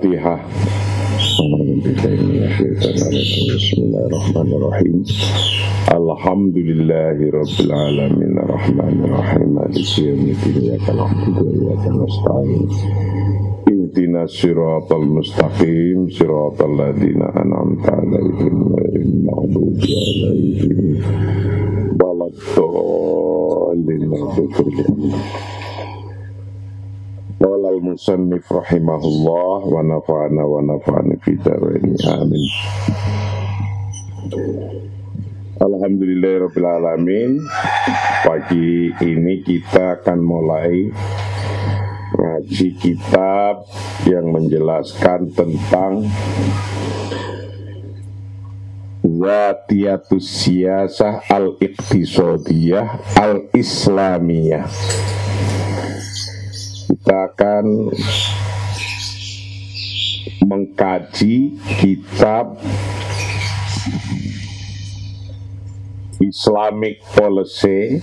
Al-Fatihah. Bismillahirrahmanirrahim. Alhamdulillahi rabbil alamin arrahmanirrahim maliki yaumiddin iyyaka na'budu wa iyyaka nasta'in ihdinas siratal mustaqim siratal ladzina an'amta 'alaihim ghairil maghdubi 'alaihim waladdallin. Qala al-musannif rahimahullah wa nafa'ana fi dzarain amin. Alhamdulillahirabbil alamin. Pagi ini kita akan mulai ngaji kitab yang menjelaskan tentang Zatiyatus Siyasah al-Iqtisadiyah al-Islamiyah. Kita akan mengkaji kitab Islamic Policy.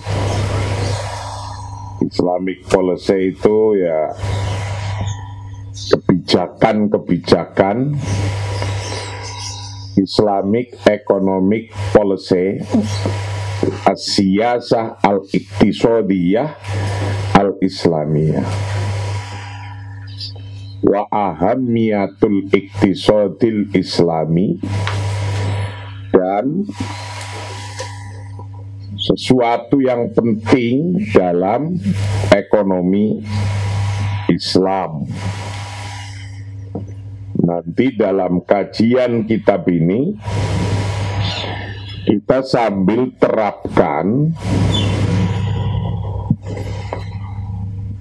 Islamic Policy itu ya kebijakan-kebijakan Islamic Economic Policy, As-Siyasah al-Iqtisadiyah al-Islamiyah, wa ahammiyatul iqtisadil islami, dan sesuatu yang penting dalam ekonomi Islam. Nanti dalam kajian kitab ini kita sambil terapkan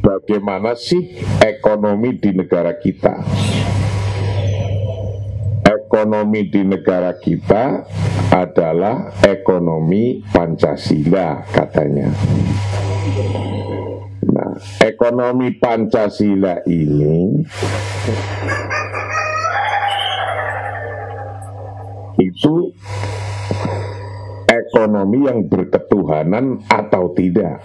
bagaimana sih ekonomi di negara kita. Ekonomi di negara kita adalah ekonomi Pancasila katanya. Nah, ekonomi Pancasila ini itu ekonomi yang berketuhanan atau tidak.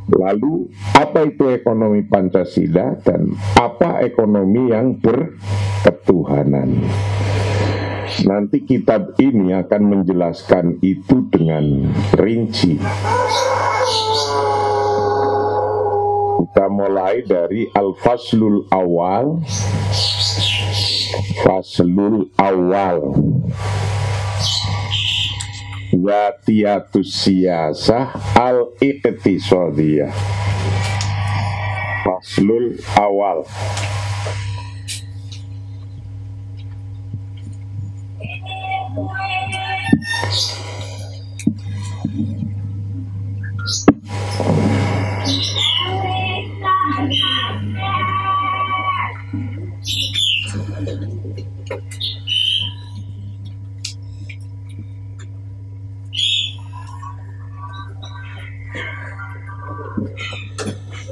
Lalu apa itu ekonomi Pancasila dan apa ekonomi yang berketuhanan? Nanti kitab ini akan menjelaskan itu dengan rinci. Kita mulai dari Al-Faslul Awal. Faslul Awal, Zatiyatus Siyasah al-Iqtisadiyah. Faslul Awal.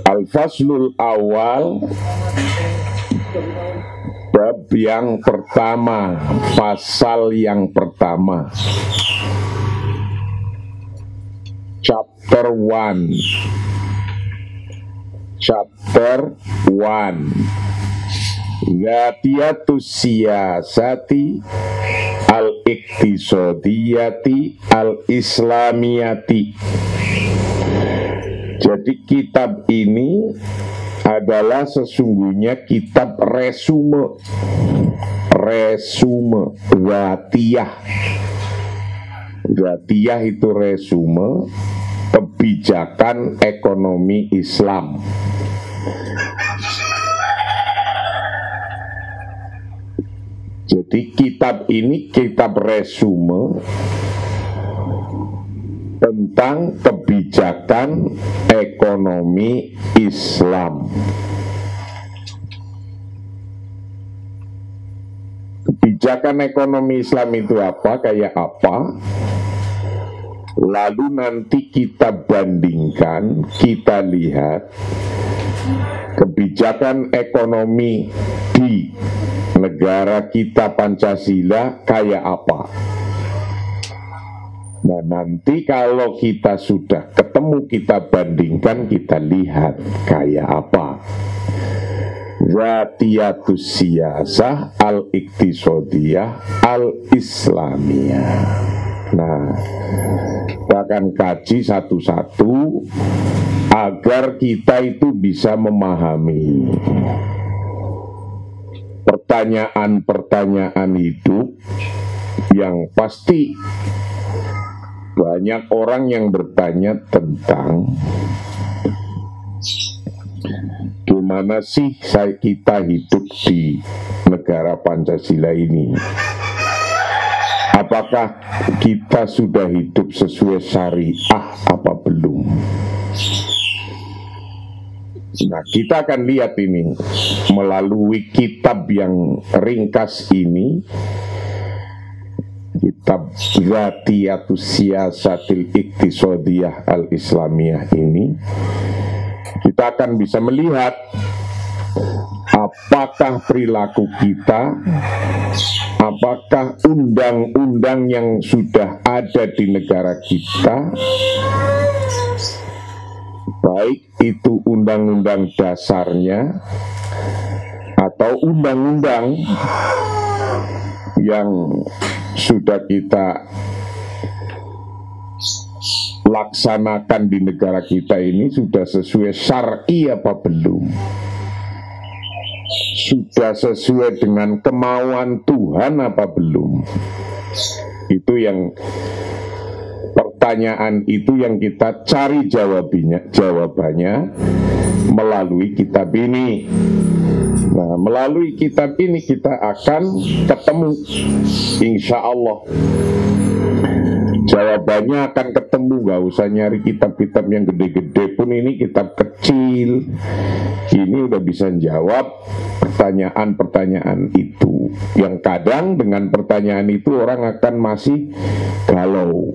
Al-Faslul Awal, bab yang pertama, pasal yang pertama, chapter 1. Chapter 1, Zatiyatus Siyasati al-Iqtisadiyati al-Islamiyati. Jadi kitab ini adalah sesungguhnya kitab resume Zatiyah. Zatiyah itu resume kebijakan ekonomi Islam. Jadi kitab ini kitab resume tentang kebijakan ekonomi Islam. Kebijakan ekonomi Islam itu apa, kayak apa? Lalu nanti kita bandingkan, kita lihat kebijakan ekonomi di negara kita Pancasila kayak apa. Nah, nanti kalau kita sudah ketemu, kita bandingkan, kita lihat kayak apa. Zatiyatus siyasah al-iktisodiyah al-islamiyah. Nah, kita akan kaji satu-satu agar kita itu bisa memahami pertanyaan-pertanyaan hidup yang pasti banyak orang yang bertanya tentang gimana sih kita hidup di negara Pancasila ini. Apakah kita sudah hidup sesuai syariah apa belum? Nah, kita akan lihat ini melalui kitab yang ringkas ini, kitab Zatiyatus Siyasatil Iktisodiyah Al-Islamiyah ini. Kita akan bisa melihat apakah perilaku kita, apakah undang-undang yang sudah ada di negara kita, baik itu undang-undang dasarnya atau undang-undang yang sudah kita laksanakan di negara kita ini, sudah sesuai syar'i apa belum, sudah sesuai dengan kemauan Tuhan apa belum. Itu yang pertanyaan itu yang kita cari jawabannya melalui kitab ini. Nah, melalui kitab ini kita akan ketemu, insya Allah jawabannya akan ketemu. Gak usah nyari kitab-kitab yang gede-gede pun, ini kitab kecil ini udah bisa jawab pertanyaan-pertanyaan itu, yang kadang dengan pertanyaan itu orang akan masih galau.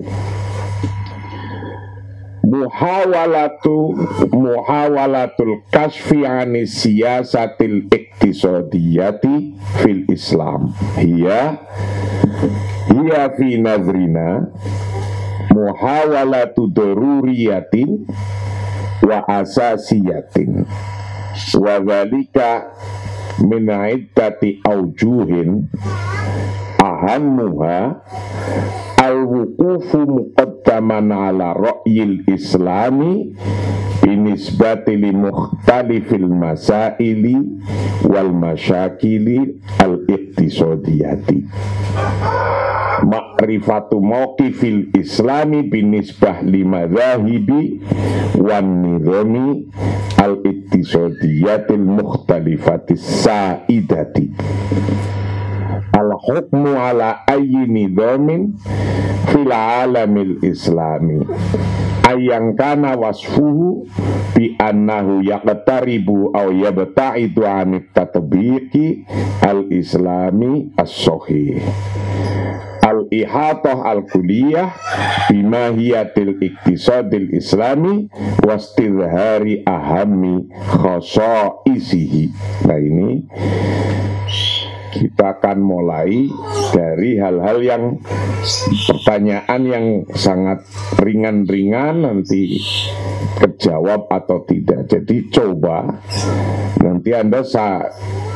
Muhawalatul kasfi anis siyasatil iktisodiyati fil Islam hiya fi nazrina muhawalatu daruriyatin wa asasiyatin wa dhalika min iddati aujuhin ahammuha al-wuqufu muqaddaman ala ra'yil islami binisbati li mukhtalifil masaili wal masyakili al-iqtisodiyati. Ma'rifatu mawqifil islami binisbah li madhahibi wan nidhami al-iqtisodiyatil mukhtalifatis sa'idati. Al-hukmu ala ayyi nidhamin fil alamil islami ayang kana wasfuhu bi annahu yaqtaribu aw yabta'idu anit tatbiqi al-islami as-sahih. Al-ihatah al-kuliyah bimahiyatil iktisadil islami wastidhari ahammi khosaisihi. Nah, ini kita akan mulai dari hal-hal yang pertanyaan yang sangat ringan-ringan, nanti kejawab atau tidak. Jadi coba nanti Anda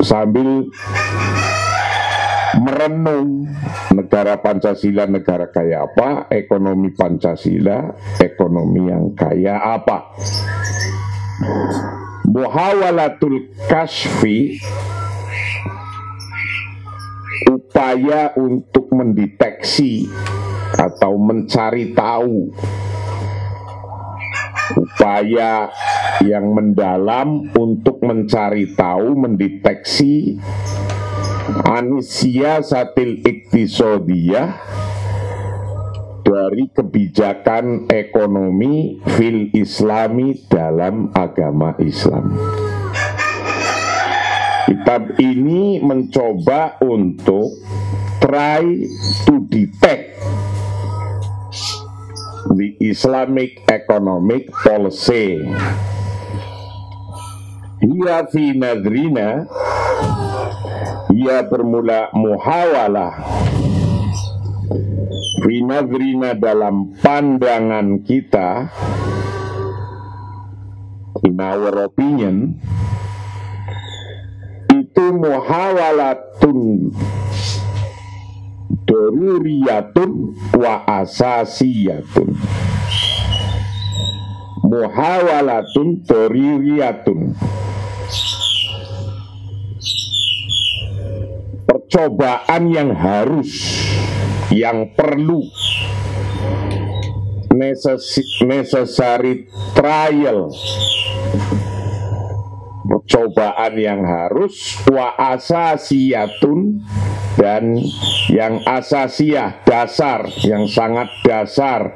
sambil merenung negara Pancasila, negara kayak apa, ekonomi Pancasila, ekonomi yang kayak apa. Muhawalatul kasfi, upaya untuk mendeteksi atau mencari tahu, upaya yang mendalam untuk mencari tahu, mendeteksi anisiyasatil iktisodiyah, dari kebijakan ekonomi fil islami, dalam agama Islam. Kitab ini mencoba untuk try to detect the Islamic economic policy. Hiya fi nadrina, ia bermula muhawalah fi nadrina, dalam pandangan kita, in our opinion, itu muhawalatun daruriyatun wa asasiyatun. Muhawalatun daruriyatun, percobaan yang harus, yang perlu, necessary trial, percobaan yang harus, wa asasiyatun, dan yang asasiyah, dasar, yang sangat dasar.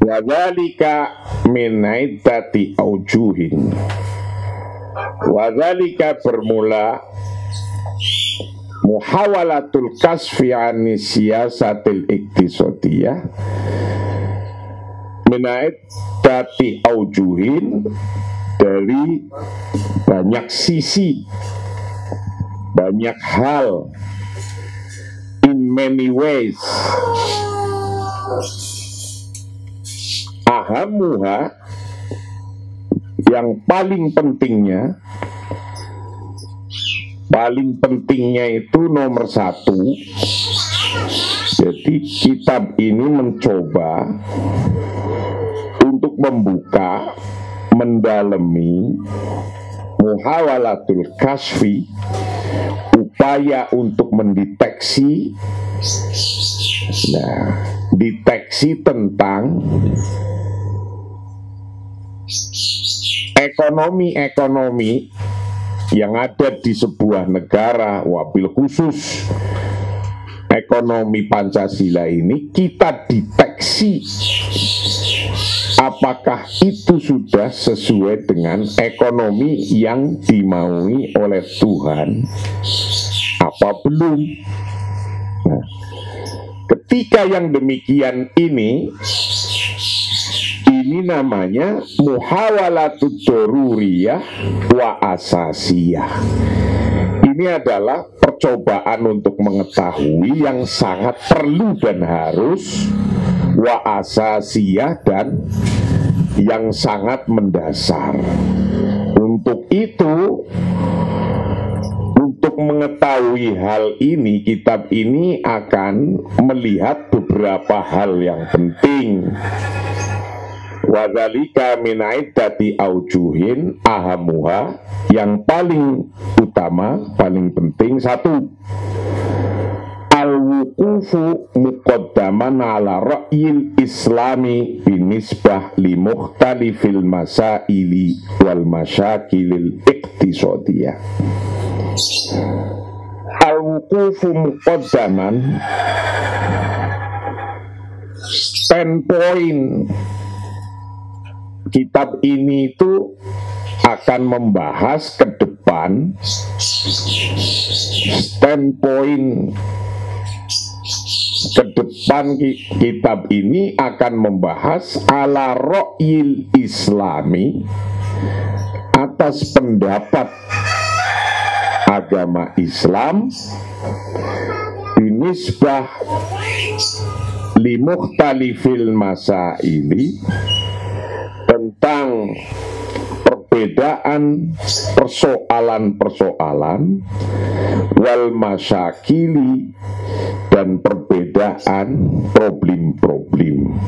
Wadzalika min iddati aujuhin. Wadzalika bermula muhawalatul kasfi an siyasatil iktisadiyah min iddati aujuhin, dari banyak sisi, banyak hal, in many ways. Ahamuha, yang paling pentingnya itu nomor satu. Jadi kitab ini mencoba untuk membuka, mendalami muhawalatul kasfi, upaya untuk mendeteksi, deteksi tentang ekonomi-ekonomi yang ada di sebuah negara, wabil khusus ekonomi Pancasila ini. Kita deteksi apakah itu sudah sesuai dengan ekonomi yang dimaui oleh Tuhan apa belum. Nah, ketika yang demikian ini namanya muhawalatud daruriyah wa asasiyah. Ini adalah percobaan untuk mengetahui yang sangat perlu dan harus, wa asasiyah, dan yang sangat mendasar. Untuk itu, untuk mengetahui hal ini, kitab ini akan melihat beberapa hal yang penting. Wadzalika min iddati aujuhin ahamuha, yang paling utama, paling penting, satu, al-wuqufu muqaddaman ala ra'yil islami binisbah li mukhtalifil masaili wal masyakilil iktisadiyah. Al-wuqufu muqaddaman, standpoint kitab ini itu akan membahas ke depan, standpoint ke depan kitab ini akan membahas ala ra'yil islami, atas pendapat agama Islam, binisbah li mukhtalifil masaili, tentang perbedaan persoalan-persoalan, wal masyakili, dan perbedaan problem-problem,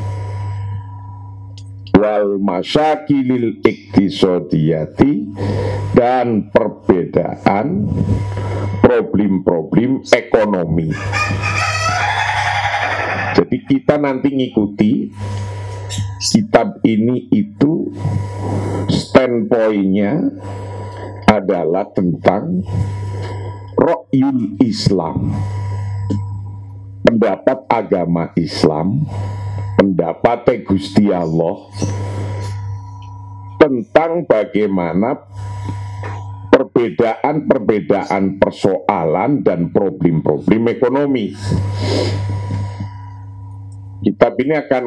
wal masyakilil iktisadiyati, dan perbedaan problem-problem ekonomi. Jadi kita nanti ngikuti kitab ini, itu standpointnya adalah tentang ra'yul Islam, pendapat agama Islam, pendapat Gusti Allah tentang bagaimana perbedaan persoalan dan problem-problem ekonomi. Kitab ini akan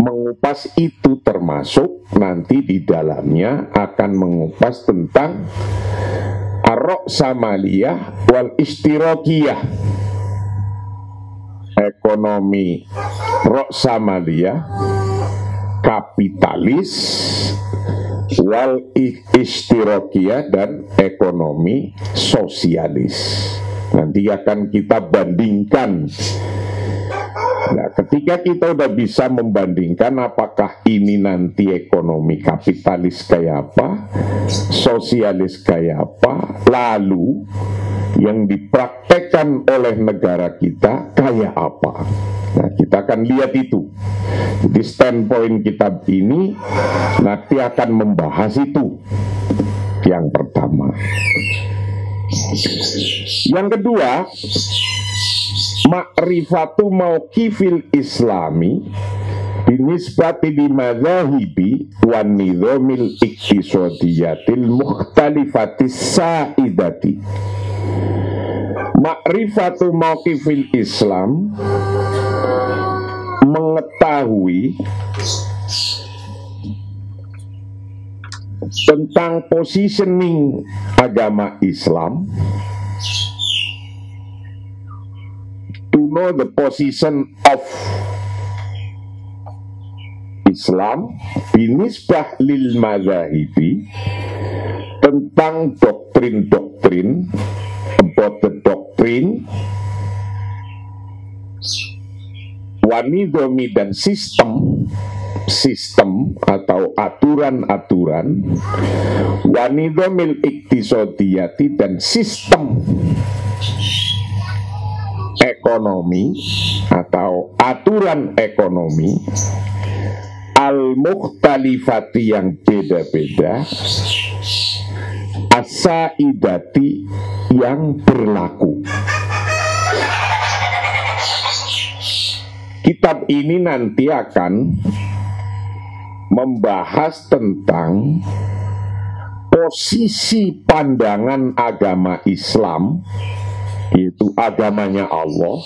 mengupas itu, termasuk nanti di dalamnya akan mengupas tentang ar-ra'samaliyah wal istirakiyah, ekonomi ra'samaliyah kapitalis, wal istirokiyah, dan ekonomi sosialis. Nanti akan kita bandingkan. Nah, ketika kita udah bisa membandingkan apakah ini nanti ekonomi kapitalis kayak apa, sosialis kayak apa, lalu yang dipraktekkan oleh negara kita kayak apa. Nah, kita akan lihat itu. Jadi standpoint kitab ini nanti akan membahas itu. Yang pertama. Yang kedua, ma'rifatu mauqifil islami binisbati li madzahibi wan nizamil iqtisadiyatil mukhtalifatis sa'idati. Ma'rifatu mauqifil Islam, mengetahui tentang positioning agama Islam, to know the position of Islam binisbah lil madzahibi, tentang doktrin-doktrin, about the doctrine, wanidomi, dan sistem atau aturan-aturan, wanidomil iktisodiyati, dan sistem ekonomi atau aturan ekonomi, al-mukhtalifati, yang beda-beda, as-sa'idati, yang berlaku. Kitab ini nanti akan membahas tentang posisi pandangan agama Islam, yaitu agamanya Allah,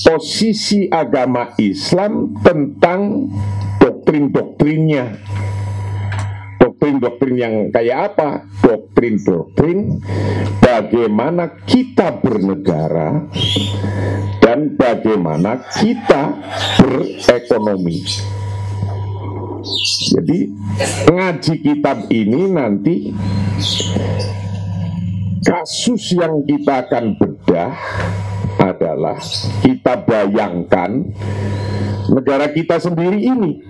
posisi agama Islam tentang doktrin-doktrinnya. Doktrin-doktrin yang kayak apa? Doktrin-doktrin bagaimana kita bernegara dan bagaimana kita berekonomi. Jadi ngaji kitab ini nanti kasus yang kita akan bedah adalah kita bayangkan negara kita sendiri ini,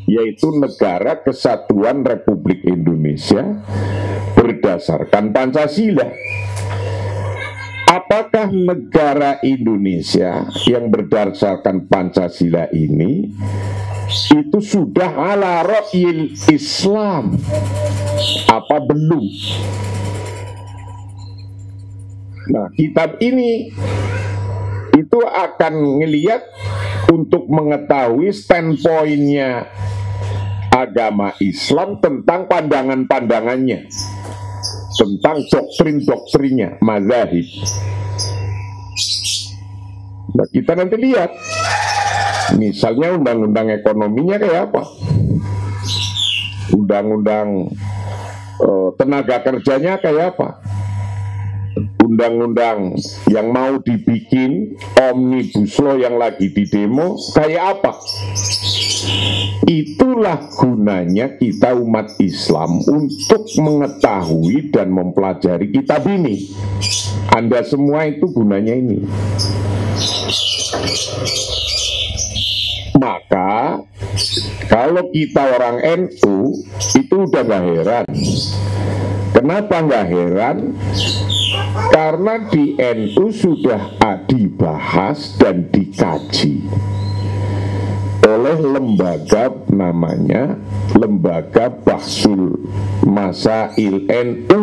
yaitu Negara Kesatuan Republik Indonesia berdasarkan Pancasila. Apakah negara Indonesia yang berdasarkan Pancasila ini itu sudah ala ra'yil Islam apa belum? Nah, kitab ini itu akan ngelihat untuk mengetahui standpointnya agama Islam tentang pandangan-pandangannya, tentang doktrin-doktrinnya, mazhab. Nah, kita nanti lihat misalnya undang-undang ekonominya kayak apa, undang-undang tenaga kerjanya kayak apa, undang-undang yang mau dibikin omnibus law yang lagi di demo kayak apa. Itulah gunanya kita umat Islam untuk mengetahui dan mempelajari kitab ini. Anda semua itu gunanya ini. Maka kalau kita orang NU itu udah gak heran. Kenapa gak heran? Karena di NU sudah dibahas dan dikaji oleh lembaga namanya Lembaga Bahsul Masail NU,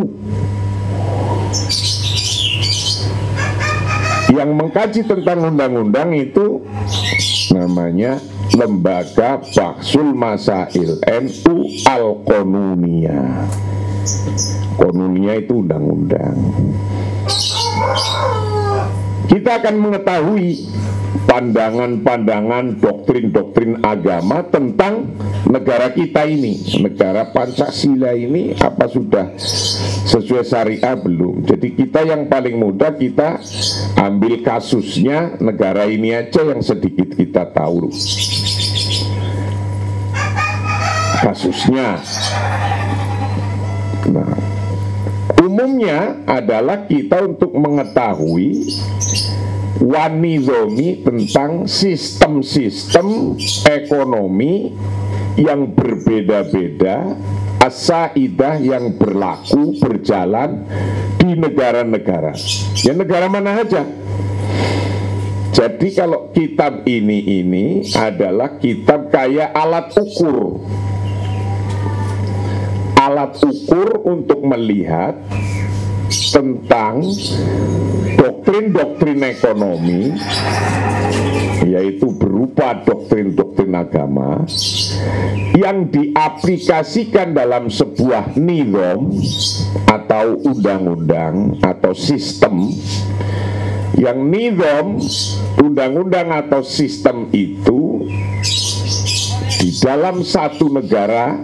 yang mengkaji tentang undang-undang itu namanya Lembaga Bahsul Masail NU Al-Qanuniyah. Qanuniyah itu undang-undang. kita akan mengetahui pandangan-pandangan, doktrin-doktrin agama tentang negara kita ini. Negara Pancasila ini apa sudah sesuai syariah belum? Jadi kita yang paling mudah, kita ambil kasusnya negara ini aja yang sedikit kita tahu. Kasusnya, nah, umumnya adalah kita untuk mengetahui wanizomi tentang sistem-sistem ekonomi yang berbeda-beda, as-saidah yang berlaku, berjalan di negara-negara. Ya negara mana aja. Jadi kalau kitab ini adalah kitab kayak alat ukur. Alat ukur untuk melihat tentang doktrin-doktrin ekonomi, yaitu berupa doktrin-doktrin agama yang diaplikasikan dalam sebuah nizam atau undang-undang atau sistem. Yang nizam, undang-undang atau sistem itu di dalam satu negara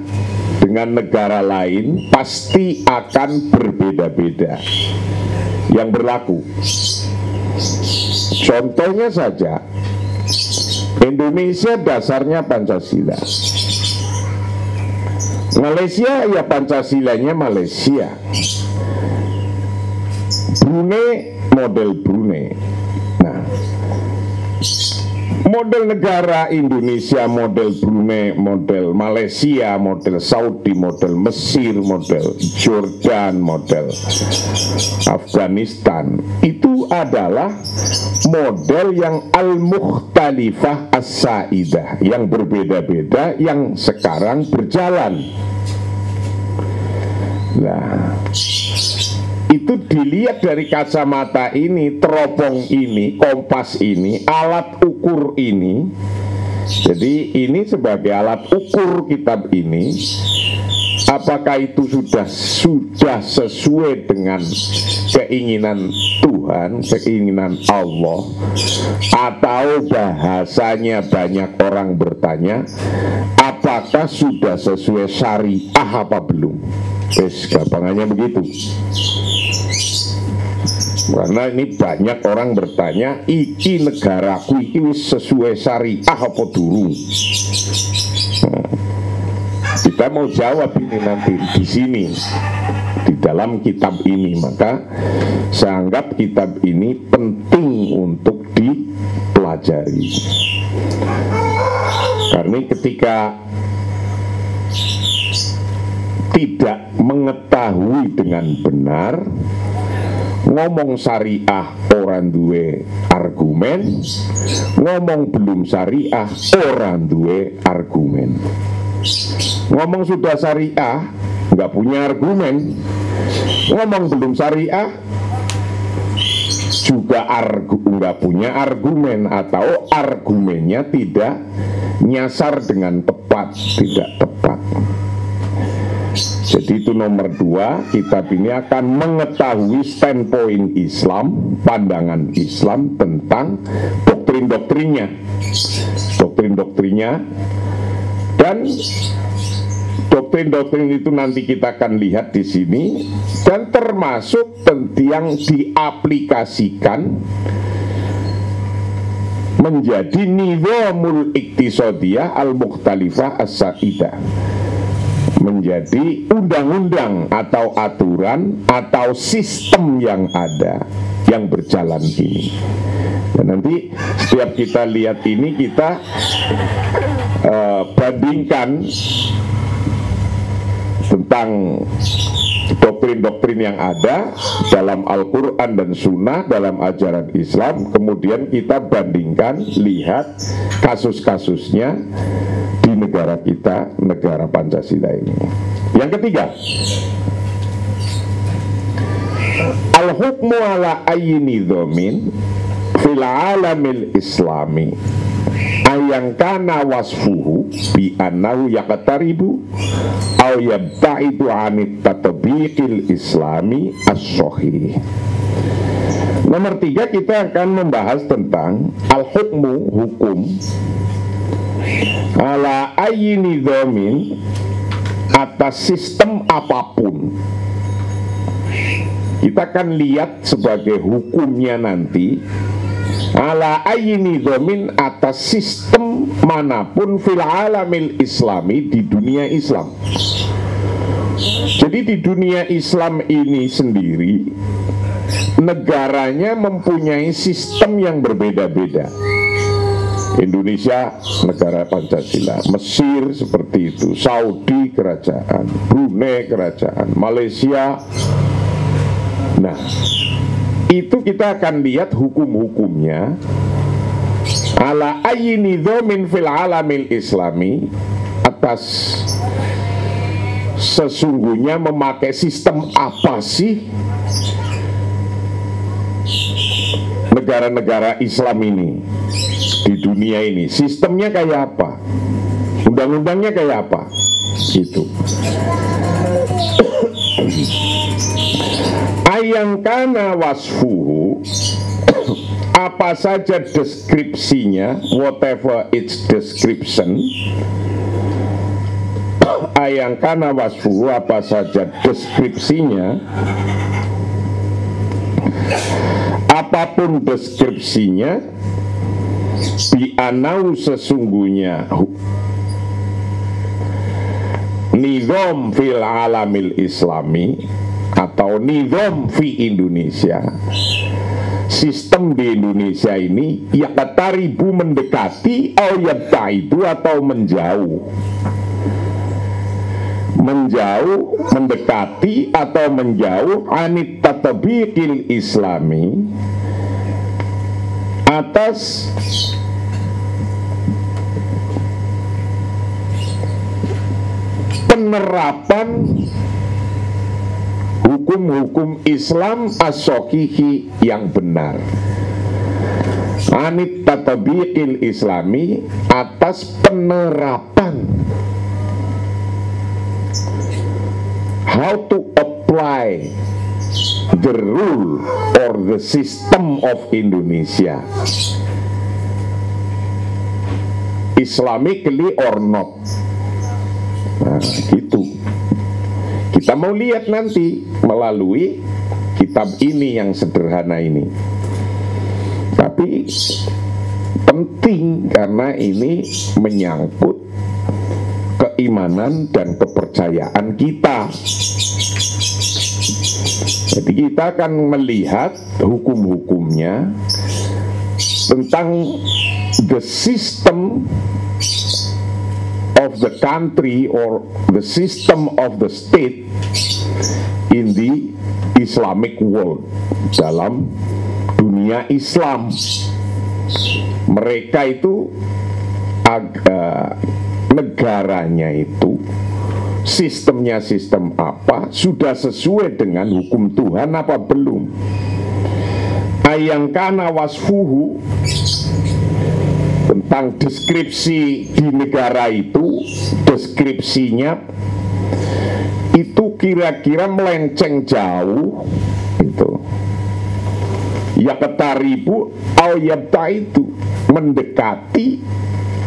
dengan negara lain pasti akan berbeda-beda yang berlaku. Contohnya saja, Indonesia dasarnya Pancasila. Malaysia ya Pancasilanya Malaysia. Brunei model Brunei. Nah, model negara Indonesia, model Brunei, model Malaysia, model Saudi, model Mesir, model Jordan, model Afghanistan, itu adalah model yang al-mukhtalifah as-saidah, yang berbeda-beda, yang sekarang berjalan. Nah, itu dilihat dari kacamata ini, teropong ini, kompas ini, alat ukur ini. Jadi ini sebagai alat ukur kitab ini, apakah itu sudah sesuai dengan keinginan Tuhan, keinginan Allah, atau bahasanya banyak orang bertanya, apakah sudah sesuai syariah apa belum? Gampangannya begitu. Karena ini banyak orang bertanya, iki negaraku iki sesuai syariah apa durung? Kita mau jawab ini nanti di sini, di dalam kitab ini. Maka saya anggap kitab ini penting untuk dipelajari. Karena ketika tidak mengetahui dengan benar, ngomong syariah orang duwe argumen, ngomong belum syariah orang duwe argumen. Ngomong sudah syariah nggak punya argumen, ngomong belum syariah juga nggak punya argumen, atau argumennya tidak nyasar dengan tepat, tidak tepat. Jadi itu nomor 2, kitab ini akan mengetahui standpoint Islam, pandangan Islam tentang doktrin-doktrinnya, dan doktrin-doktrin itu nanti kita akan lihat di sini, dan termasuk yang diaplikasikan menjadi nizamul iktisadiyah al-mukhtalifah as-saidah, menjadi undang-undang atau aturan atau sistem yang ada yang berjalan ini. Dan nanti setiap kita lihat ini, kita bandingkan tentang doktrin-doktrin yang ada dalam Al-Quran dan Sunnah, dalam ajaran Islam. Kemudian kita bandingkan, lihat kasus-kasusnya di negara kita, negara Pancasila ini. Yang ketiga, al-hukmu ala ayyi nidhamin fil alamil islami ayang kana wasfuhu bi annahu yaqtaribu aw yabta'idu anit tatbiqil islami as-sahih. Nomor 3 kita akan membahas tentang al-hukmu, hukum ala ayyi nidhamin, atas sistem apapun. Kita akan lihat sebagai hukumnya nanti ala ayyi nidhamin, atas sistem manapun fil alamil islami, di dunia Islam. Jadi di dunia Islam ini sendiri, negaranya mempunyai sistem yang berbeda-beda. Indonesia negara Pancasila, Mesir seperti itu, Saudi kerajaan, Brunei kerajaan, Malaysia. Nah, itu kita akan lihat hukum-hukumnya ala ayyi nidhamin fil alamil islami, atas sesungguhnya memakai sistem apa sih negara-negara Islam ini di dunia ini, sistemnya kayak apa, undang-undangnya kayak apa, gitu. Ayangkana wasfuhu, apa saja deskripsinya, whatever its description. Ayangkana wasfuhu, apa saja deskripsinya, apapun deskripsinya, bi'anau sesungguhnya nizam fil alamil islami, atau nizam fi Indonesia, sistem di Indonesia ini yaqtaribu, mendekati, au yabtaidu, atau menjauh, mendekati atau menjauh anit tatbiqil islami, atas penerapan hukum-hukum Islam as-sahihi, yang benar. Anit tatbiqil islami, atas penerapan, how to apply the rule or the system of Indonesia, Islamically or not. Nah, gitu. Kita mau lihat nanti melalui kitab ini yang sederhana ini. Tapi penting karena ini menyangkut keimanan dan kepercayaan kita. Jadi kita akan melihat hukum-hukumnya tentang the system of the country or the system of the state in the Islamic world, dalam dunia Islam. Mereka itu negaranya itu sistemnya sistem apa, sudah sesuai dengan hukum Tuhan apa belum. Ayangkana wasfuhu, tentang deskripsi di negara itu, deskripsinya itu kira-kira melenceng jauh itu. Yaqtaribu au yabtaidu, mendekati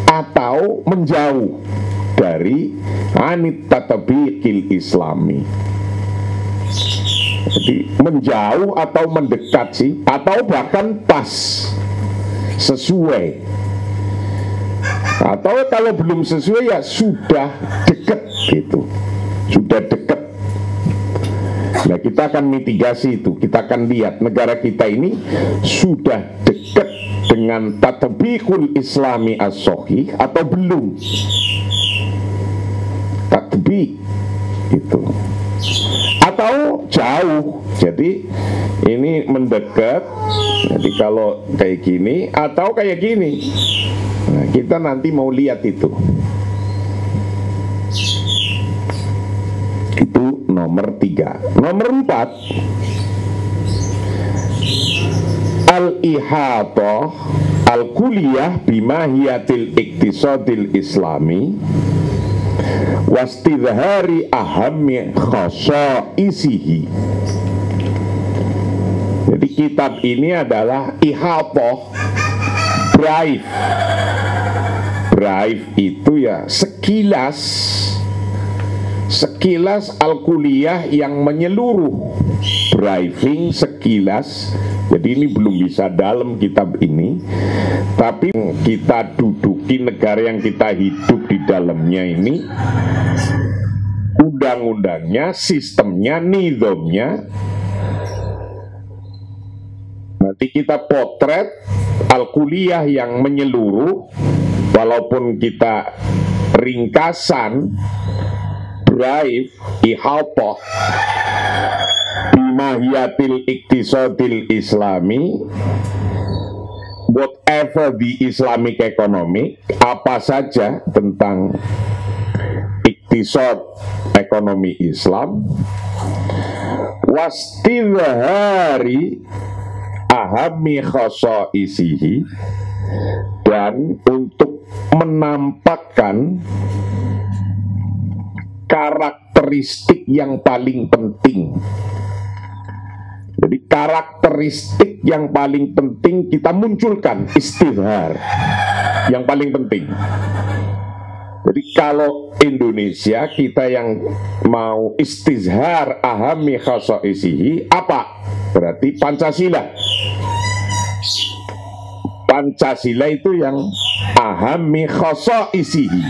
atau menjauh dari anit tatbiqil islami. Jadi menjauh atau mendekat sih, atau bahkan pas, sesuai. Atau kalau belum sesuai ya sudah dekat gitu, sudah dekat. Nah, kita akan mitigasi itu. Kita akan lihat negara kita ini sudah dekat dengan tatbiqul islami as-sahih atau belum. Tatbiq itu, atau jauh. Jadi ini mendekat. Jadi kalau kayak gini atau kayak gini. Nah, kita nanti mau lihat itu. Itu nomor 3. Nomor 4, al-ihatah al-kuliyah bimahiyatil iktisadil islami wastidhari ahammi khasaisihi. Jadi kitab ini adalah ihatoh, brief. Brief itu ya sekilas al-kuliah yang menyeluruh. Briefing sekilas. Jadi ini belum bisa dalam kitab ini, tapi kita duduki negara yang kita hidup di dalamnya ini, undang-undangnya, sistemnya, nizamnya. Nanti kita potret al-kuliah yang menyeluruh, walaupun kita ringkasan, brief, ihatoh, bimahiyatil iktisadil islami, whatever the Islamic economy, apa saja tentang iktisad ekonomi Islam, wastidhari ahami khosoisihi, dan untuk menampakkan karakteristik yang paling penting. Jadi karakteristik yang paling penting kita munculkan, istidhar yang paling penting. Jadi kalau Indonesia kita yang mau istizhar ahami khosoisihi, apa? Berarti Pancasila. Pancasila itu yang ahami khosoisihi,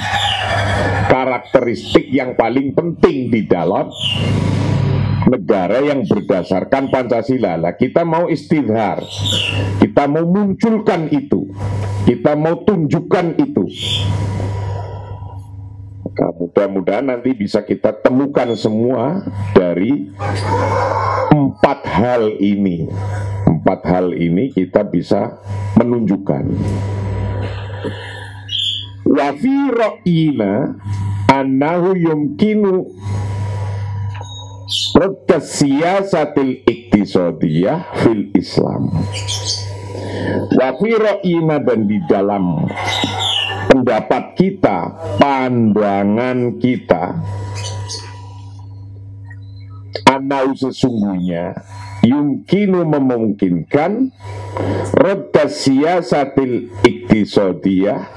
karakteristik yang paling penting di dalam negara yang berdasarkan Pancasila. Lah kita mau istidhar, kita mau munculkan itu, kita mau tunjukkan itu. Nah, mudah-mudahan nanti bisa kita temukan semua dari 4 hal ini. 4 hal ini kita bisa menunjukkan. Wa fi ra'yina annahu yumkinu radda siyasatil iktisadiyah fil Islam. Wa fi ra'yina, dan di dalam pendapat kita, pandangan kita, anau sesungguhnya, yumkinu memungkinkan, radda siyasatil iktisadiyah,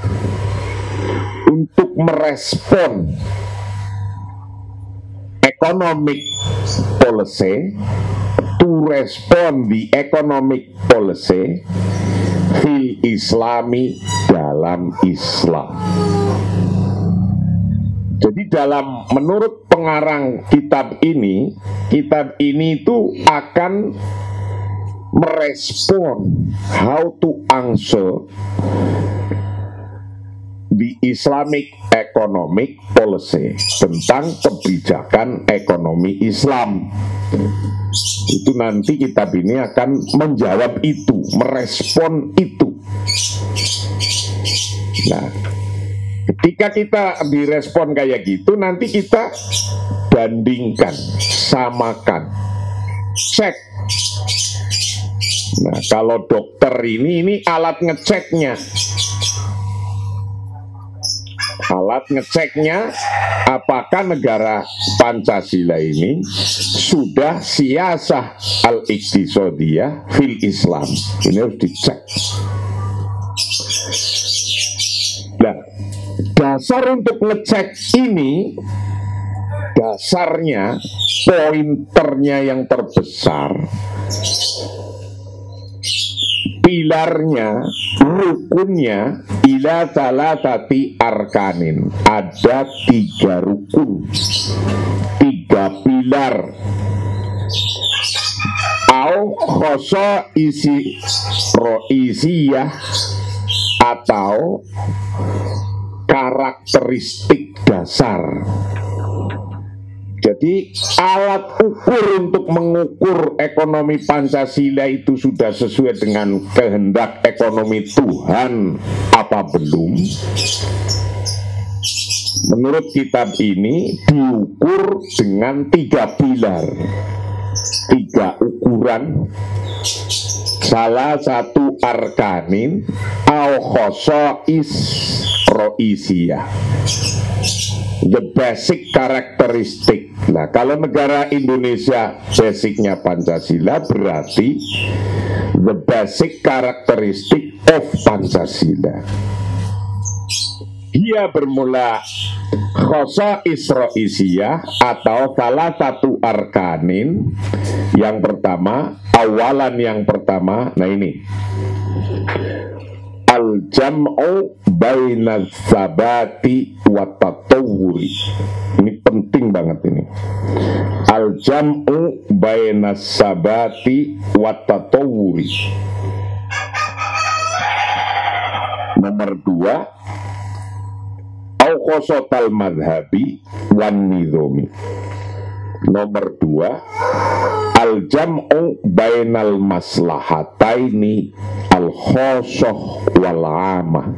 untuk merespon economic policy, to respond the economic policy fil islami, dalam Islam. Jadi dalam, menurut pengarang kitab ini itu akan merespon how to answer the Islamic economic policy, tentang kebijakan ekonomi Islam. Itu nanti kitab ini akan menjawab itu, merespon itu. Nah, ketika kita direspon kayak gitu, nanti kita bandingkan, samakan, cek. Nah, kalau dokter ini alat ngeceknya. Alat ngeceknya, apakah negara Pancasila ini sudah siyasah al-iktisadiyah fil Islam. Ini harus dicek. Nah, dasar untuk ngecek ini, dasarnya, pointernya yang terbesar, pilarnya, rukunnya, ila salatati arkanin. Ada 3 rukun, 3 pilar. Au khoso isi ro'isiyah, atau karakteristik dasar. Jadi alat ukur untuk mengukur ekonomi Pancasila itu sudah sesuai dengan kehendak ekonomi Tuhan apa belum? Menurut kitab ini diukur dengan 3 pilar, 3 ukuran. Salah satu arkanin au khosois Isra'isiyah, the basic characteristic. Nah, kalau negara Indonesia basicnya Pancasila, berarti the basic characteristic of Pancasila. Dia bermula khosa Isra'isiyah atau salah satu arkanin. Yang pertama, awalan yang pertama, nah ini al-jam'u baina sabati wa tatawuri. Ini penting banget ini. Al-jam'u baina sabati wa tatawuri. Nomor 2, au khosotal madhabi wan nidhomi. Nomor 2, al-jam'u bainal maslahataini al-khosoh wal amah,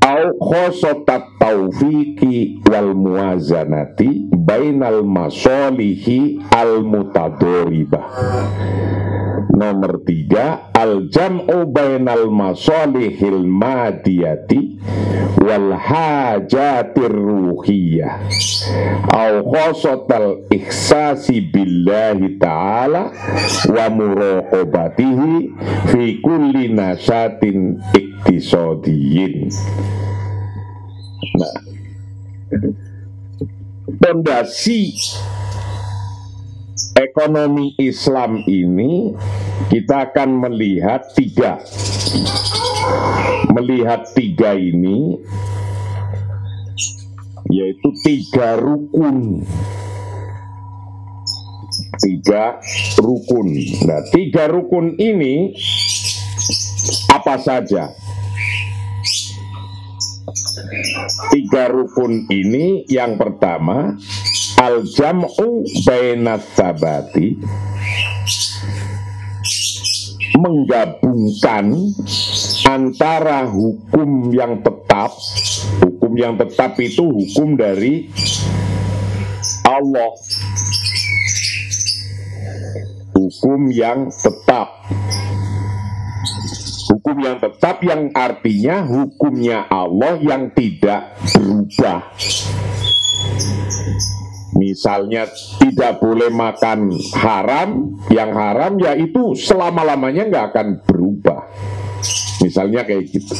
au khosotat taufiqi wal muwazanati bainal masolihi al-mutadoribah. Nomor 3, al-jam'u bainal masolihil madiyati wal hajatir ruhiyah au khosotal ihsasi billahi ta'ala wa muraqabatihi fi kulli nasyatin iktisadiyin. Nah, pondasi ekonomi Islam ini kita akan melihat tiga. Melihat tiga ini, yaitu tiga rukun. Tiga rukun. Nah, tiga rukun ini apa saja? Tiga rukun ini, yang pertama, al-jam'u bainas sabati, menggabungkan antara hukum yang tetap. Hukum yang tetap itu hukum dari Allah. Hukum yang tetap. Hukum yang tetap yang artinya hukumnya Allah yang tidak berubah. Misalnya tidak boleh makan haram, yang haram ya itu selama-lamanya nggak akan berubah. Misalnya kayak gitu.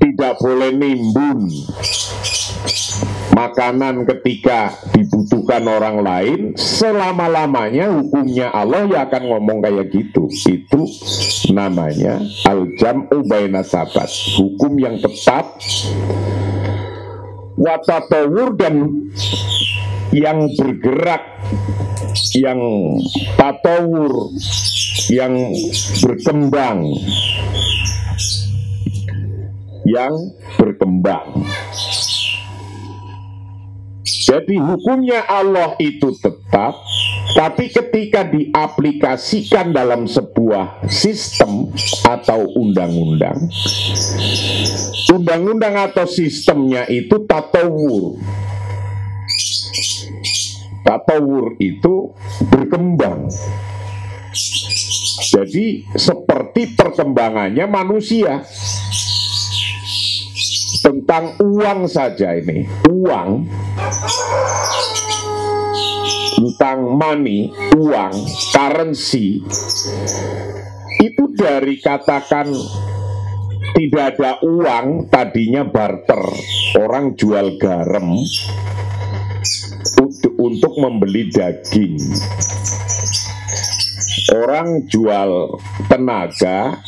Tidak boleh nimbun makanan ketika dibutuhkan orang lain, selama-lamanya hukumnya Allah ya akan ngomong kayak gitu. Itu namanya al-jam'u bainas sabat, hukum yang tetap. Watatawur, dan yang bergerak, yang tatawur, yang berkembang, yang berkembang. Jadi hukumnya Allah itu tetap, tapi ketika diaplikasikan dalam sebuah sistem atau undang-undang, undang-undang atau sistemnya itu tatawur. Tatawur itu berkembang. Jadi seperti perkembangannya manusia. Tentang uang saja ini, uang, tentang money, uang, currency, itu dari katakan tidak ada uang, tadinya barter, orang jual garam untuk membeli daging, orang jual tenaga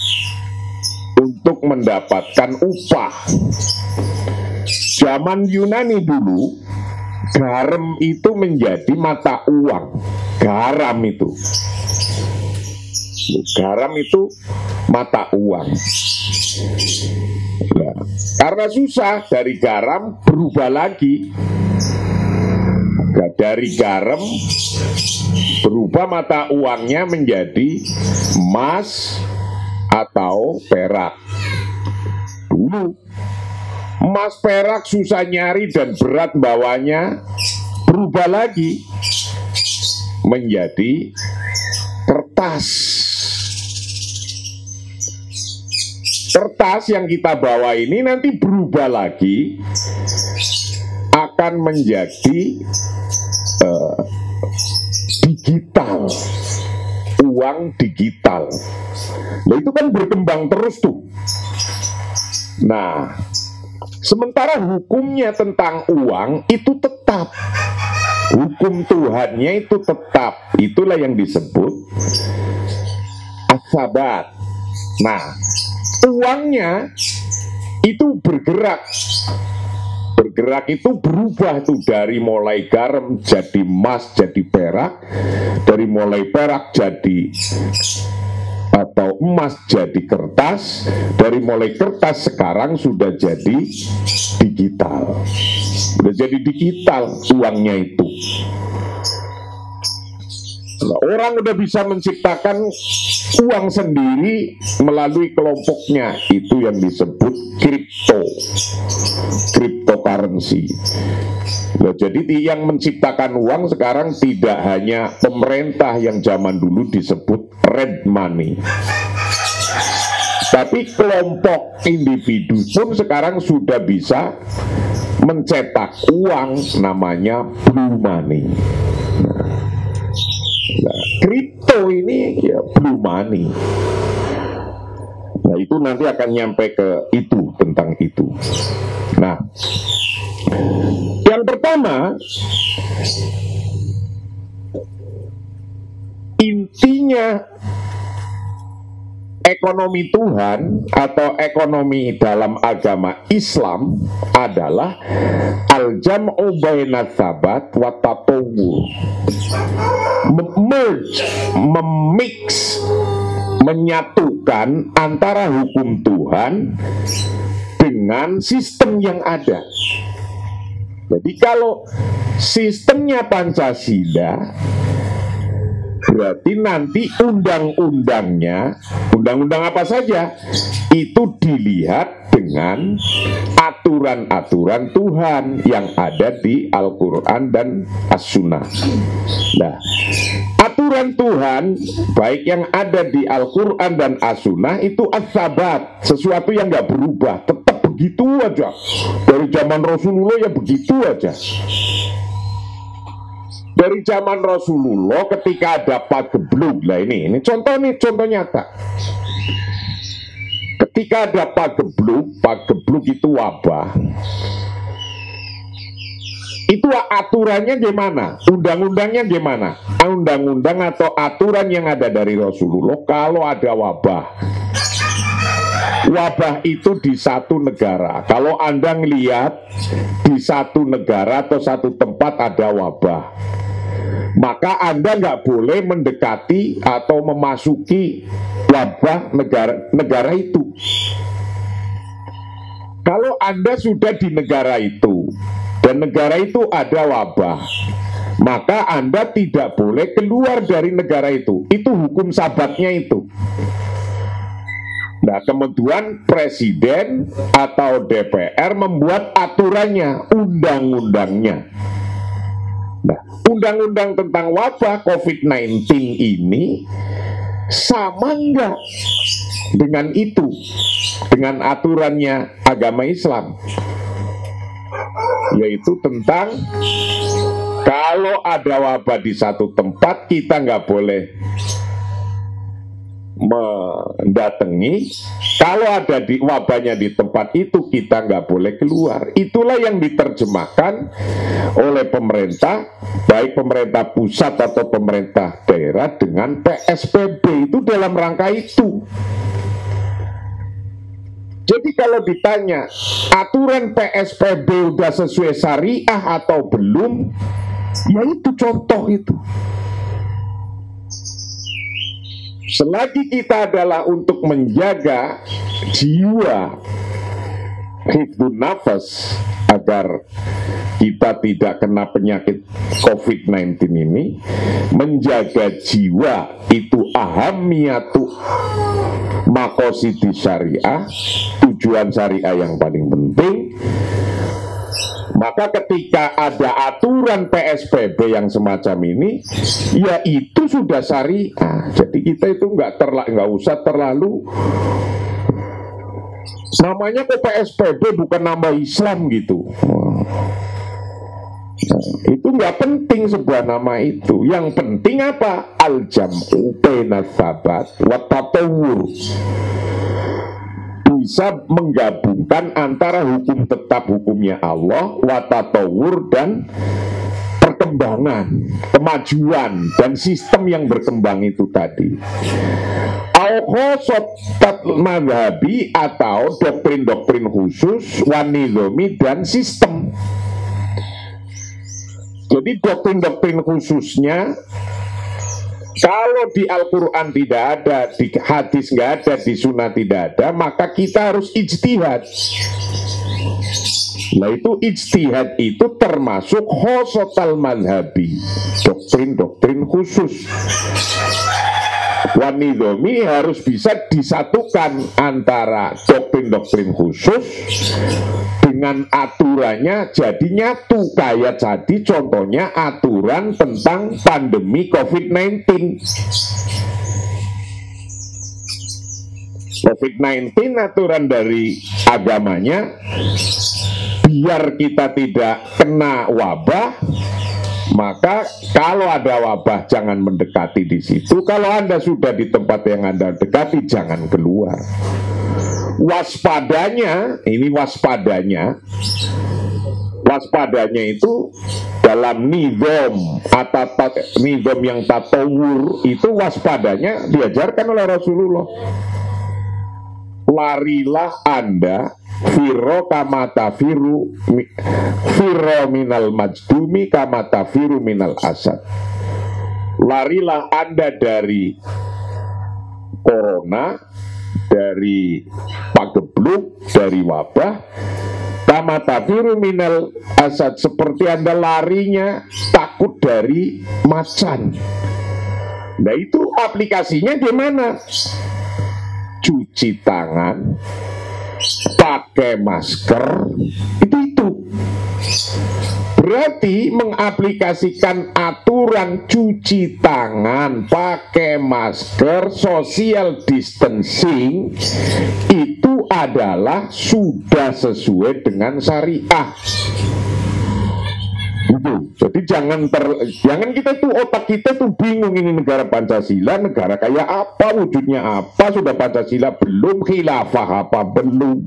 untuk mendapatkan upah. Zaman Yunani dulu, garam itu menjadi mata uang. Garam itu mata uang. Nah, karena susah, dari garam berubah lagi. Dari garam berubah mata uangnya menjadi emas atau perak. Dulu emas perak susah nyari dan berat bawanya, berubah lagi menjadi kertas. kertas yang kita bawa ini nanti berubah lagi, akan menjadi digital, uang digital. Nah itu kan berkembang terus tuh. Nah sementara hukumnya tentang uang itu tetap, hukum Tuhannya itu tetap. Itulah yang disebut as-sabat. Nah uangnya itu bergerak. Bergerak itu berubah tuh, dari mulai garam jadi emas, jadi perak, dari mulai perak jadi atau emas jadi kertas, dari mulai kertas sekarang sudah jadi digital. Sudah jadi digital uangnya itu. Nah, orang udah bisa menciptakan uang sendiri melalui kelompoknya, itu yang disebut cryptocurrency. Nah, jadi yang menciptakan uang sekarang tidak hanya pemerintah yang zaman dulu disebut red money, tapi kelompok individu pun sekarang sudah bisa mencetak uang namanya blue money. Nah, kripto ini ya blue money. Nah itu nanti akan nyampe ke itu, tentang itu. Nah yang pertama, intinya ekonomi Tuhan atau ekonomi dalam agama Islam adalah al-jam'u bainat sabat wa tatawwur. Merge, memix, menyatukan antara hukum Tuhan dengan sistem yang ada. Jadi kalau sistemnya Pancasila, berarti nanti undang-undangnya, undang-undang apa saja, itu dilihat dengan aturan-aturan Tuhan yang ada di Al-Quran dan As-Sunnah. Nah, aturan Tuhan baik yang ada di Al-Quran dan As-Sunnah itu as-sabat, sesuatu yang nggak berubah, tetap begitu aja. Dari zaman Rasulullah ya begitu aja. Dari zaman Rasulullah ketika ada pagebluk, lah ini contoh nih, contoh nyata. Ketika ada pagebluk itu wabah. Itu aturannya gimana? Undang-undangnya gimana? Undang-undang atau aturan yang ada dari Rasulullah, kalau ada wabah itu di satu negara. Kalau Anda ngelihat di satu negara atau satu tempat ada wabah, maka Anda nggak boleh mendekati atau memasuki wabah negara itu. Kalau Anda sudah di negara itu dan negara itu ada wabah, maka Anda tidak boleh keluar dari negara itu. Itu hukum sabatnya itu. Nah, kemudian Presiden atau DPR membuat aturannya, undang-undangnya. Nah, undang-undang tentang wabah COVID-19 ini sama enggak dengan itu, dengan aturannya agama Islam, yaitu tentang kalau ada wabah di satu tempat, kita nggak boleh mendatangi. Kalau ada di wabahnya di tempat itu, kita nggak boleh keluar. Itulah yang diterjemahkan oleh pemerintah, baik pemerintah pusat atau pemerintah daerah, dengan PSBB itu dalam rangka itu. Jadi kalau ditanya aturan PSBB udah sesuai syariah atau belum, ya itu contoh itu. Selagi kita adalah untuk menjaga jiwa, hifdzun nafas, agar kita tidak kena penyakit COVID-19 ini, menjaga jiwa itu ahamiyatu maqasidi syariah, tujuan syariah yang paling penting. Maka ketika ada aturan PSBB yang semacam ini, ya itu sudah syariah. Jadi kita itu nggak usah terlalu Namanya kok PSBB bukan nama Islam gitu. Itu nggak penting sebuah nama itu. Yang penting apa? Al-jam'u baina tsabat wa tatawwur. Bisa menggabungkan antara hukum tetap hukumnya Allah, wa tatawwur, dan perkembangan, kemajuan, dan sistem yang berkembang itu tadi. Al-khosotat madhabi, atau doktrin-doktrin khusus, wanizomi, dan sistem. Jadi doktrin-doktrin khususnya, kalau di Al-Quran tidak ada, di hadis nggak ada, di sunnah tidak ada, maka kita harus ijtihad. Nah itu ijtihad itu termasuk khosotal madhabi, doktrin-doktrin khusus. Wanidomi harus bisa disatukan antara doktrin-doktrin khusus dengan aturannya jadi nyatu. Kayak jadi contohnya aturan tentang pandemi COVID-19. COVID-19 aturan dari agamanya, biar kita tidak kena wabah, maka kalau ada wabah jangan mendekati di situ. Kalau Anda sudah di tempat yang Anda dekati, jangan keluar. Waspadanya, ini waspadanya itu dalam nizam atau nizam yang tatawur itu, waspadanya diajarkan oleh Rasulullah. Larilah Anda firo kamata firu firo minal majdumi kamata firu minal asad. Larilah Anda dari corona, dari pagebluk, dari wabah, kamata firu minal asad, seperti Anda larinya takut dari macan. Nah itu aplikasinya gimana? Cuci tangan, pakai masker, itu. Berarti mengaplikasikan aturan cuci tangan, pakai masker, social distancing, itu adalah sudah sesuai dengan syariah. Gitu. Jadi jangan kita tuh, otak kita tuh bingung, ini negara Pancasila, negara kayak apa, wujudnya apa, sudah Pancasila belum, khilafah apa belum.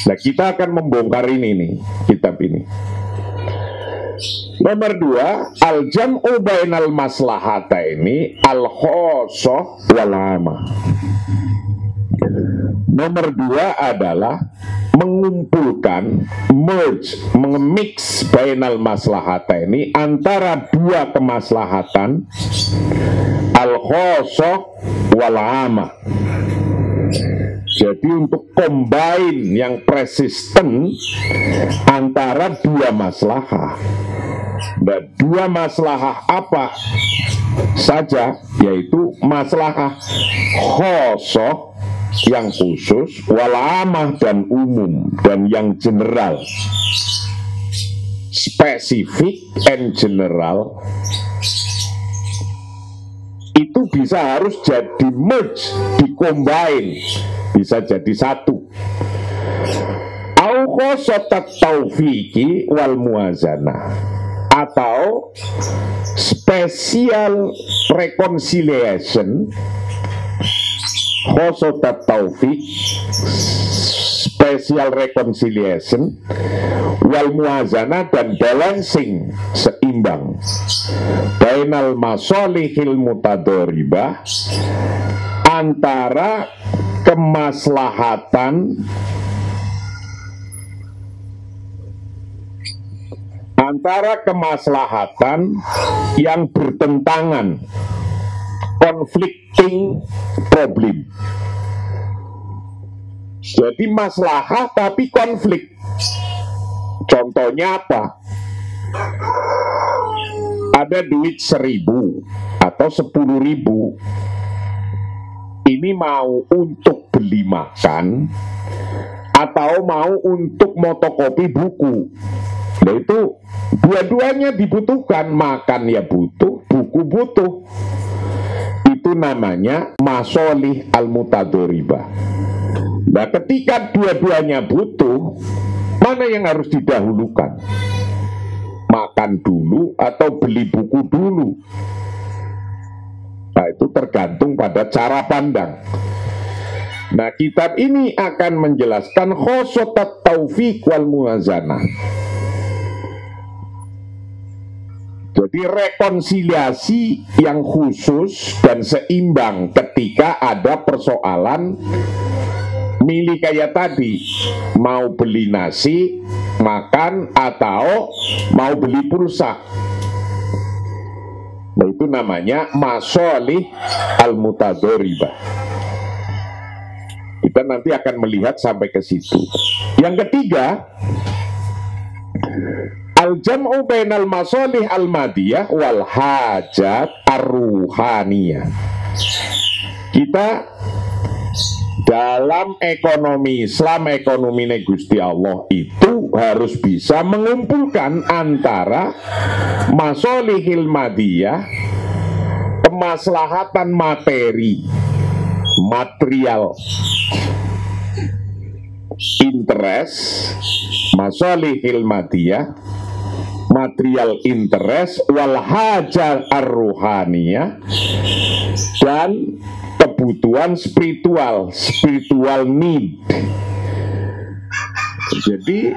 Nah kita akan membongkar ini nih, kitab ini. Nomor 2, al-jam'u bainal maslahata ini al-khosoh wal amah. Nomor 2 adalah mengumpulkan, merge, mengemix bainal maslahata ini, antara dua kemaslahatan, al-khosoh wal amah. Jadi untuk combine yang persisten antara dua maslahah. Dan dua maslahah apa saja? Yaitu maslahah khosoh yang khusus, wal amah dan umum, dan yang general, spesifik and general. Itu bisa harus jadi merge, di-combine, bisa jadi satu. Au khosotat taufiqi wal muazanah, atau special reconciliation, khosotat taufiq, special reconciliation, wal muazanah, dan balancing, seimbang, bainal masolihil mutadoribah, antara kemaslahatan yang bertentangan, conflicting problem. Jadi maslahah tapi konflik. Contohnya apa? Ada duit 1.000 atau 10.000. Ini mau untuk beli makan atau mau untuk motokopi buku. Nah itu dua-duanya dibutuhkan. Makan ya butuh, buku butuh. Itu namanya masolih al-mutadoribah. Nah, ketika dua-duanya butuh, mana yang harus didahulukan? Makan dulu atau beli buku dulu? Nah, itu tergantung pada cara pandang. Nah, kitab ini akan menjelaskan khosotat taufiq wal muwazanah. Jadi rekonsiliasi yang khusus dan seimbang ketika ada persoalan milih kayak tadi, mau beli nasi, makan, atau mau beli pulsa. Nah, itu namanya masolih al-mutadoribah. Kita nanti akan melihat sampai ke situ. Yang ketiga, al-jam'u bainal masolih al-madiyah wal hajat ar-ruhaniyah. Kita dalam ekonomi Islam, ekonomi Gusti Allah itu harus bisa mengumpulkan antara masolihil madiyah, kemaslahatan materi, material interest, masolihil madiyah, material interest, wal hajat ar-ruhaniyah, dan kebutuhan spiritual need. Jadi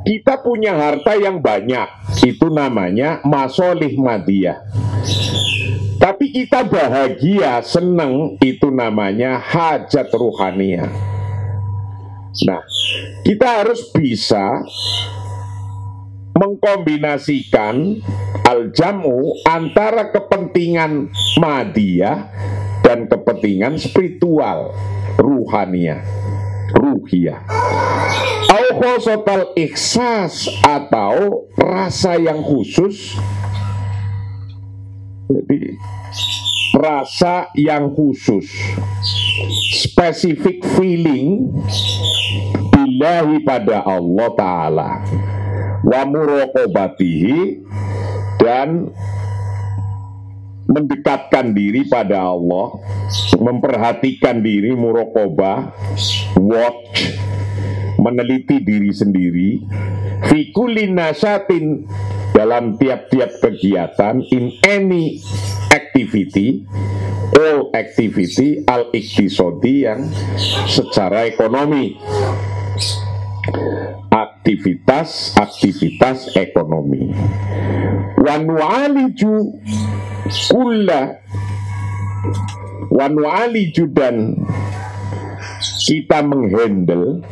kita punya harta yang banyak, itu namanya masolih madiyah. Tapi kita bahagia, senang, itu namanya hajat ruhaniyah. Nah, kita harus bisa mengkombinasikan al-jam'u antara kepentingan madiyah dan kepentingan spiritual, ruhaniyah, ruhiyah. Au khosotal ikhsas, atau rasa yang khusus. Jadi rasa yang khusus, specific feeling billahi, pada Allah Ta'ala, wa muraqabatihi, dan mendekatkan diri pada Allah, memperhatikan diri, muraqabah, watch, meneliti diri sendiri, fi kulli nasyatin, dalam tiap-tiap kegiatan, in any activity, all activity, al-iqtisodi, yang secara ekonomi, aktivitas ekonomi. Wa nu'aliju kulla, wa nu'aliju, dan kita menghandle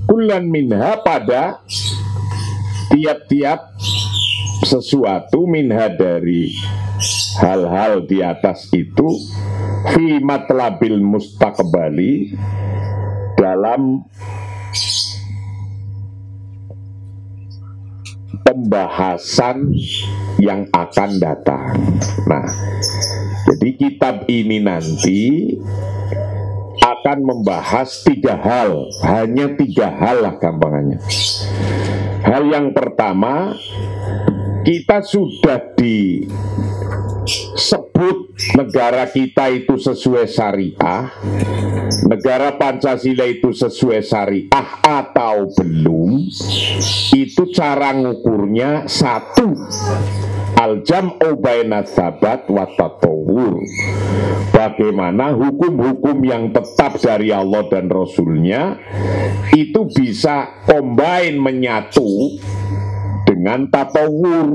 kullan minha, pada tiap-tiap sesuatu, minha, dari hal-hal di atas itu, fi matlabil mustaqbali, dalam pembahasan yang akan datang. Nah, jadi kitab ini nanti akan membahas 3 hal, hanya 3 hal lah gampangannya. Hal yang pertama, kita sudah disebut negara kita itu sesuai syariah, negara Pancasila itu sesuai syariah atau belum. Itu cara ngukurnya satu, al-jam'u baina tsabat wa tatawur. Bagaimana hukum-hukum yang tetap dari Allah dan Rasulnya itu bisa combine, menyatu dengan tatawur,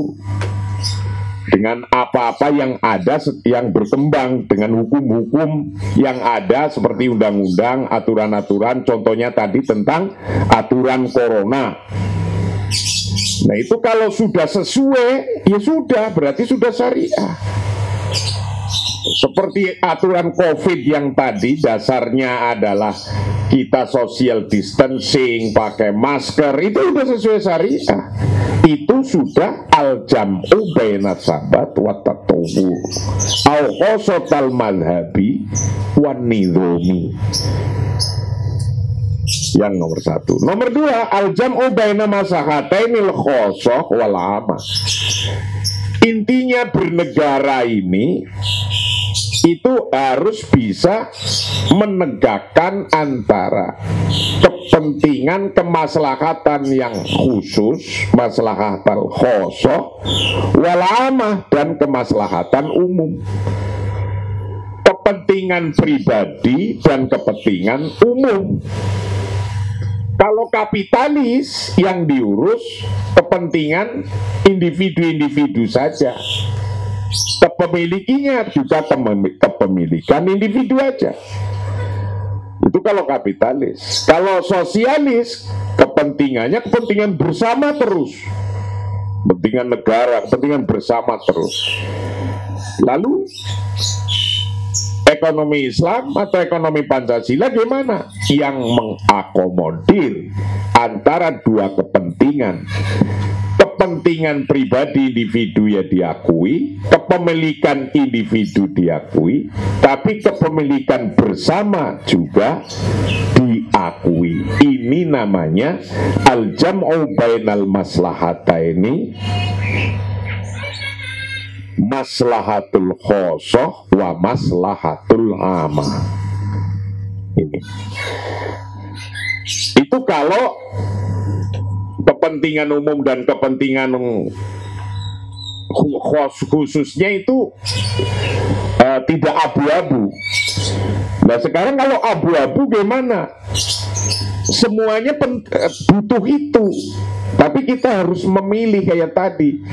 dengan apa-apa yang ada, yang berkembang, dengan hukum-hukum yang ada seperti undang-undang, aturan-aturan, contohnya tadi tentang aturan corona. Nah, itu kalau sudah sesuai, ya sudah, berarti sudah syariah. Seperti aturan COVID yang tadi dasarnya adalah kita social distancing, pakai masker, itu sudah sesuai syariah. Itu sudah al-jam'u baina sabat wa tatawur au khosotal madhabi wan nidhomi. Yang nomor satu. Nomor dua, al-jam'u baina maslahatainil khosoh wal amah. Intinya bernegara ini itu harus bisa menegakkan antara kepentingan kemaslahatan yang khusus, maslahatan khosoh, wal amah, dan kemaslahatan umum. Kepentingan pribadi dan kepentingan umum. Kalau kapitalis yang diurus kepentingan individu-individu saja, kepemilikinya juga kepemilikan individu aja. Itu kalau kapitalis. Kalau sosialis, kepentingannya kepentingan bersama terus, kepentingan negara, kepentingan bersama terus. Lalu ekonomi Islam atau ekonomi Pancasila gimana? Yang mengakomodir antara dua kepentingan. Kepentingan pribadi individu ya diakui, kepemilikan individu diakui, tapi kepemilikan bersama juga diakui. Ini namanya al-jam'u bainal maslahataini, maslahatul khosoh wa maslahatul amah. Ini. Itu kalau kepentingan umum dan kepentingan khususnya itu tidak abu-abu. Nah sekarang kalau abu-abu gimana? Semuanya butuh itu, tapi kita harus memilih kayak tadi.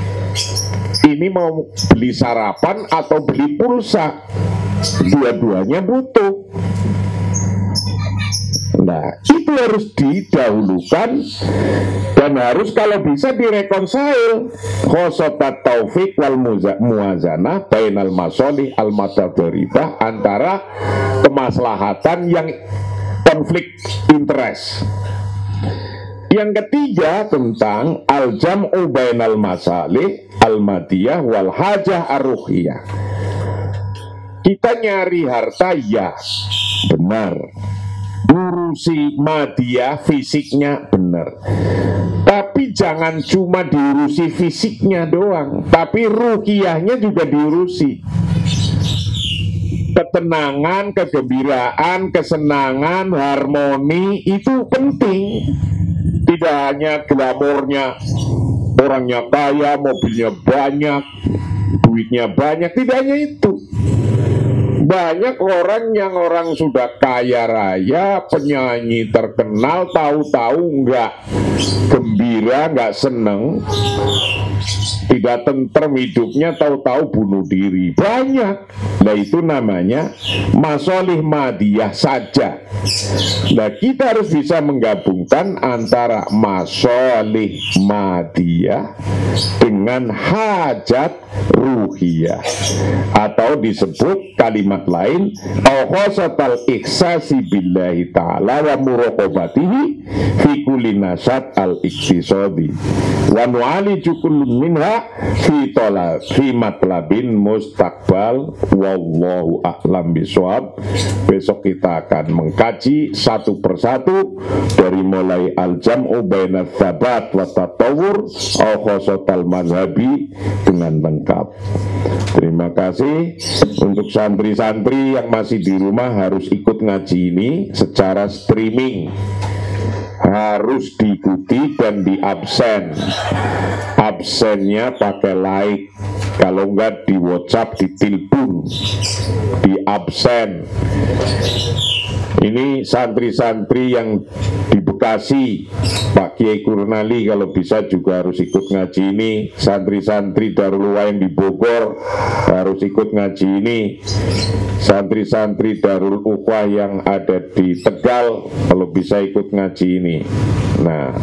Ini mau beli sarapan atau beli pulsa, dua-duanya butuh. Nah, itu harus didahulukan dan harus kalau bisa direkonsil. Khosotat taufik wal muwazanah bainal masolih al mutadharibah, antara kemaslahatan yang konflik interest. Yang ketiga tentang al-jam'u bainal masalih al-madiyah wal hajah ar-ruhiyah. Kita nyari harta ya benar, urusi madiyah fisiknya benar, tapi jangan cuma diurusi fisiknya doang, tapi ruhiyahnya juga diurusi. Ketenangan, kegembiraan, kesenangan, harmoni itu penting. Tidak hanya glamornya, orangnya kaya, mobilnya banyak, duitnya banyak, tidak hanya itu. Banyak orang yang orang sudah kaya raya, penyanyi terkenal, tahu-tahu nggak gembira, nggak seneng, tidak tentrem hidupnya, tahu-tahu bunuh diri. Banyak. Nah itu namanya masolih madiyah saja. Nah kita harus bisa menggabungkan antara masolih madiyah dengan hajat ruhiyah, atau disebut kalimat lain al-khosatal ikhsasi billahi ta'ala wa muraqabatihi fi kulli nasat al-ikhtisadi wa nu'aliju kullun minha fi matlabin mustaqbal. Wallahu a'lam bishawab. Besok kita akan mengkaji satu persatu dari mulai al-jam'u baina tsabat wa tatawur al-khosatal madhabi dengan lengkap. Terima kasih untuk santri-santri yang masih di rumah, harus ikut ngaji ini secara streaming, harus diikuti dan di absen. Absennya pakai like, kalau enggak di WhatsApp, di telepon, di absen. Ini santri-santri yang di Bekasi, Pak Kiai Kurnali kalau bisa juga harus ikut ngaji ini. Santri-santri Darul Uwain di Bogor harus ikut ngaji ini. Santri-santri Darul Ukhwah yang ada di Tegal kalau bisa ikut ngaji ini. Nah,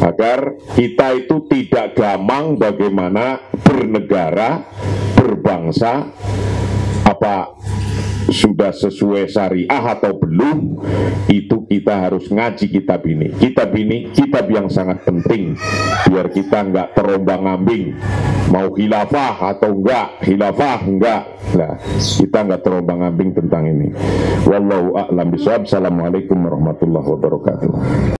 agar kita itu tidak gamang bagaimana bernegara, berbangsa, apa sudah sesuai syariah atau belum, itu kita harus ngaji kitab ini. Kitab ini kitab yang sangat penting biar kita nggak terombang-ambing mau khilafah atau enggak, khilafah enggak. Nah, kita nggak terombang-ambing tentang ini. Wallahu a'lam bishawab. Assalamualaikum warahmatullahi wabarakatuh.